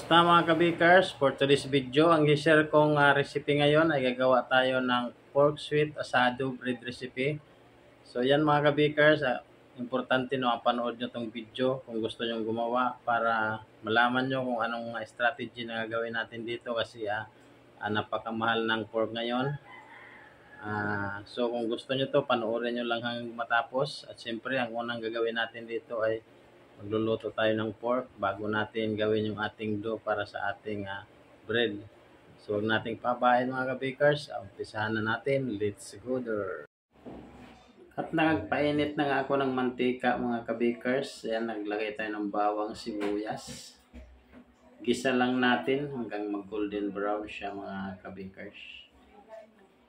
Kumusta mga kabikers? For today's video, ang i-share kong recipe ngayon ay gagawa tayo ng pork sweet asado bread recipe. So yan mga kabikers, importante no panood nyo tong video kung gusto nyo gumawa para malaman nyo kung anong strategy na gagawin natin dito kasi napakamahal ng pork ngayon. So kung gusto nyo to, panoorin nyo lang hanggang matapos. At siyempre, ang unang gagawin natin dito ay magluluto tayo ng pork bago natin gawin yung ating dough para sa ating bread. So huwag nating pabayan mga kabakers. Umpisahan na natin. Let's go there. At nagpainit na nga ako ng mantika mga kabakers. Ayan, naglagay tayo ng bawang sibuyas. Gisa lang natin hanggang mag golden brown siya mga kabakers.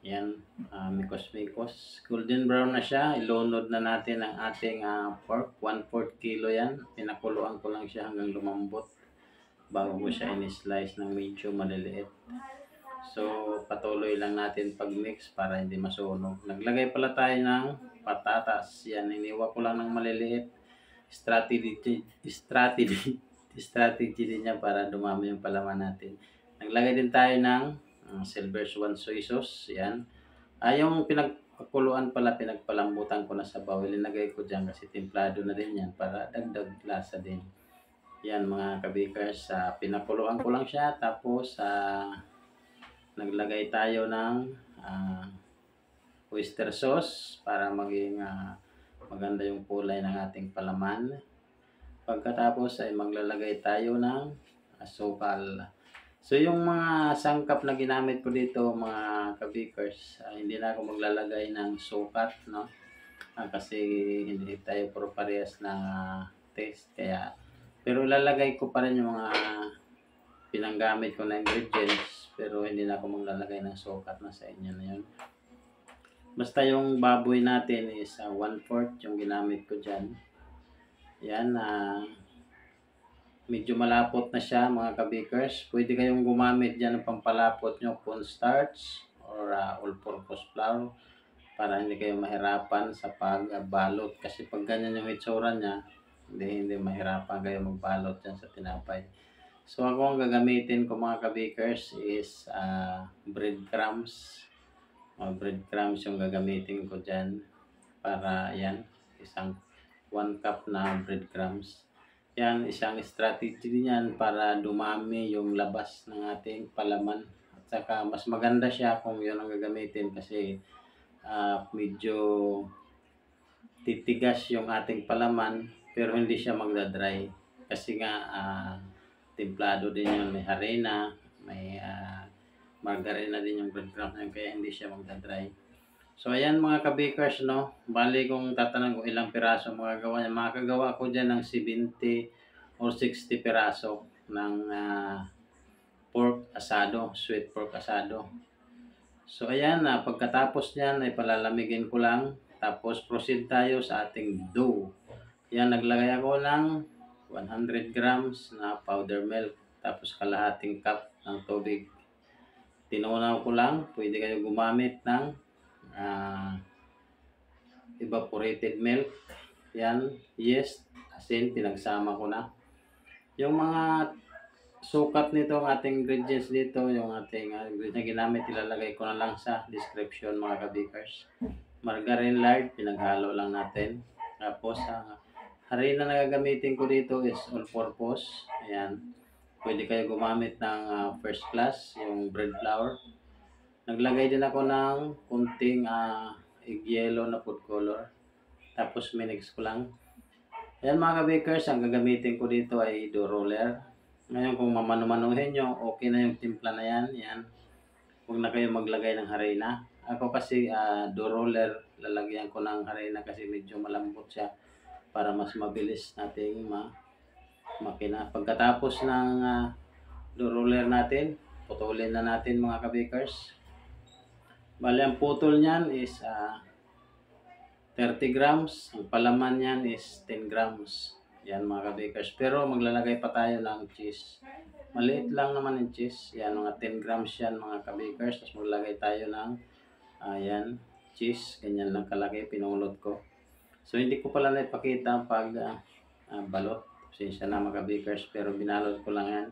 Yan, mikos-mikos. Golden brown na siya. Ilunod na natin ang ating pork. 1/4 kilo yan. Pinakuluan ko lang siya hanggang lumambot bago ko siya in-slice ng medyo maliliit. So, patuloy lang natin pag-mix para hindi masunog. Naglagay pala tayo ng patatas. Yan, iniwa ko lang ng maliliit. Strategy din niya para dumami yung palaman natin. Naglagay din tayo ng silver swan soy sauce. Yan. Yung pinagpakuluan pala, pinagpalambutan ko na sa bawal. Linagay ko dyan kasi templado na din yan para dagdag lasa din. Yan mga kabakers. Pinakuluan ko lang siya. Tapos naglagay tayo ng oyster sauce para maging maganda yung kulay ng ating palaman. Pagkatapos ay maglalagay tayo ng asukal. So yung mga sangkap na ginamit ko dito mga kabakers, hindi na ako maglalagay ng sukat, no? Kasi hindi tayo parehas na taste. Pero ilalagay ko pa rin yung mga pinanggamit ko na ingredients, pero hindi na ako maglalagay ng sukat na sa inyo na yun. Basta yung baboy natin is 1/4 yung ginamit ko dyan. Yan, medyo malapot na siya mga kabakers. Pwede kayong gumamit dyan ng pampalapot nyo, cornstarch or all-purpose flour para hindi kayo mahirapan sa pagbalot. Kasi pag ganyan yung itsura niya, hindi mahirapan kayo magbalot dyan sa tinapay. So ako ang gagamitin ko mga kabakers is breadcrumbs. Breadcrumbs yung gagamitin ko dyan para yan, isang 1 cup na breadcrumbs. Yan, isang strategy din yan para dumami yung labas ng ating palaman. At saka mas maganda siya kung yun ang gagamitin kasi medyo titigas yung ating palaman pero hindi siya magdadry. Kasi nga templado din yun, may harina, may margarina din yung breadcrumbs kaya hindi siya magdadry. So ayan mga kabakers, no, bali kung tatanong ko ilang piraso magagawa niya, makakagawa ko dyan ng 70 or 60 piraso ng pork asado, sweet pork asado. So ayan, pagkatapos niyan ay palalamigin ko lang, tapos proceed tayo sa ating dough. Yan, naglagay ako ng 100 grams na powder milk, tapos kalahating cup ng tubig. Tinunaw ko lang, pwede kayo gumamit ng evaporated milk. Yan, yes, asin, pinagsama ko na. Yung mga sukat nito, ang ating ingredients dito, yung ating ingredients na ginamit, ilalagay ko na lang sa description mga kabakers. Margarine lard, pinaghalo lang natin. Tapos, harina na gagamitin ko dito is all-purpose. Ayan, pwede kayo gumamit ng first class, yung bread flour. Naglagay din ako ng kunting egg yellow na food color. Tapos minix ko lang. Ayan mga kabakers, ang gagamitin ko dito ay dough roller. Ngayon kung mamano-manuhin nyo, okay na yung timpla na yan. Yan. Huwag na kayo maglagay ng harina. Ako kasi dough roller, lalagyan ko ng harina kasi medyo malambot siya para mas mabilis nating makina. Pagkatapos ng dough roller natin, putulin na natin mga kabakers. Bali, ang putol niyan is 30 grams. Ang palaman niyan is 10 grams. Yan mga kabakers. Pero maglalagay pa tayo ng cheese. Maliit lang naman yung cheese. Yan, mga 10 grams yan mga kabakers. Tapos maglalagay tayo ng yan, cheese. Ganyan lang kalaki. Pinulot ko. So, hindi ko pala naipakita pag balot. Pasensya na mga kabakers. Pero binalot ko lang yan.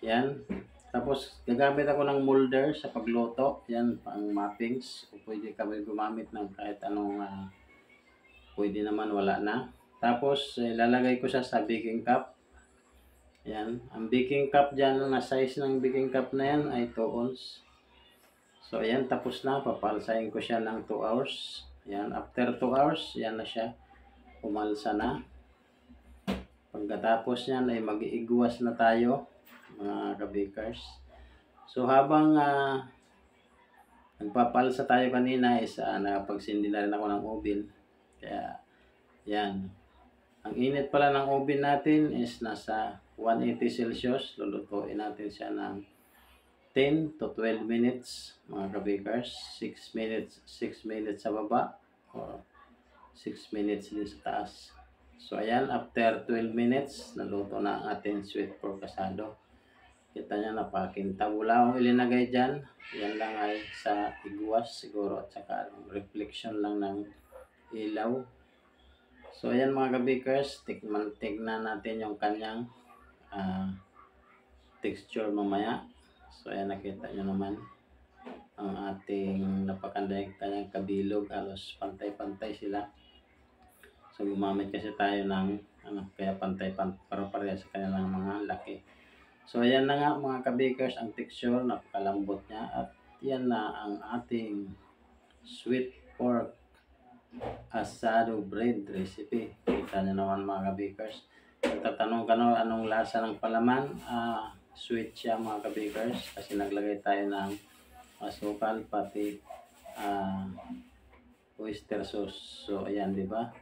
Yan. Tapos, gagamit ako ng molder sa pagluto. Yan, pang mappings. O pwede kami gumamit ng kahit anong pwede naman, wala na. Tapos, lalagay ko siya sa baking cup. Yan. Ang baking cup dyan, na size ng baking cup na yan ay 2 ounce. So, ayan, tapos na. Papalsahin ko siya ng 2 hours. Yan. After 2 hours, yan na siya. Umalsa na. Pagkatapos niyan ay mag-iigwas na tayo, mga kabakers. So, habang nagpapalsa tayo kanina is nakapagsindi na rin ako ng oven. Kaya, yan. Ang init pala ng oven natin is nasa 180 Celsius. Lulutuin natin siya ng 10 to 12 minutes, mga kabakers. 6 minutes sa baba o 6 minutes din sa taas. So, ayan, after 12 minutes, naluto na ang ating sweet pork asado. Kita nyo, napakinta. Wala akong ilinagay dyan. Yan lang ay sa igwas siguro at saka reflection lang ng ilaw. So, ayan mga kabakers, tignan natin yung kanyang texture mamaya. So, ayan, nakita nyo naman ang ating napakanday kanyang kabilog. Halos pantay-pantay sila. So, gumamit kasi tayo ng kaya para pareha sa kanilang mga laki. So, ayan na nga mga kabakers, ang texture, napakalambot niya. At yan na ang ating sweet pork asado bread recipe. Kita nyo naman mga kabakers. Tatanong ka no, anong lasa ng palaman? Sweet siya mga kabakers kasi naglagay tayo ng asukal pati oyster sauce. So, ayan, di ba?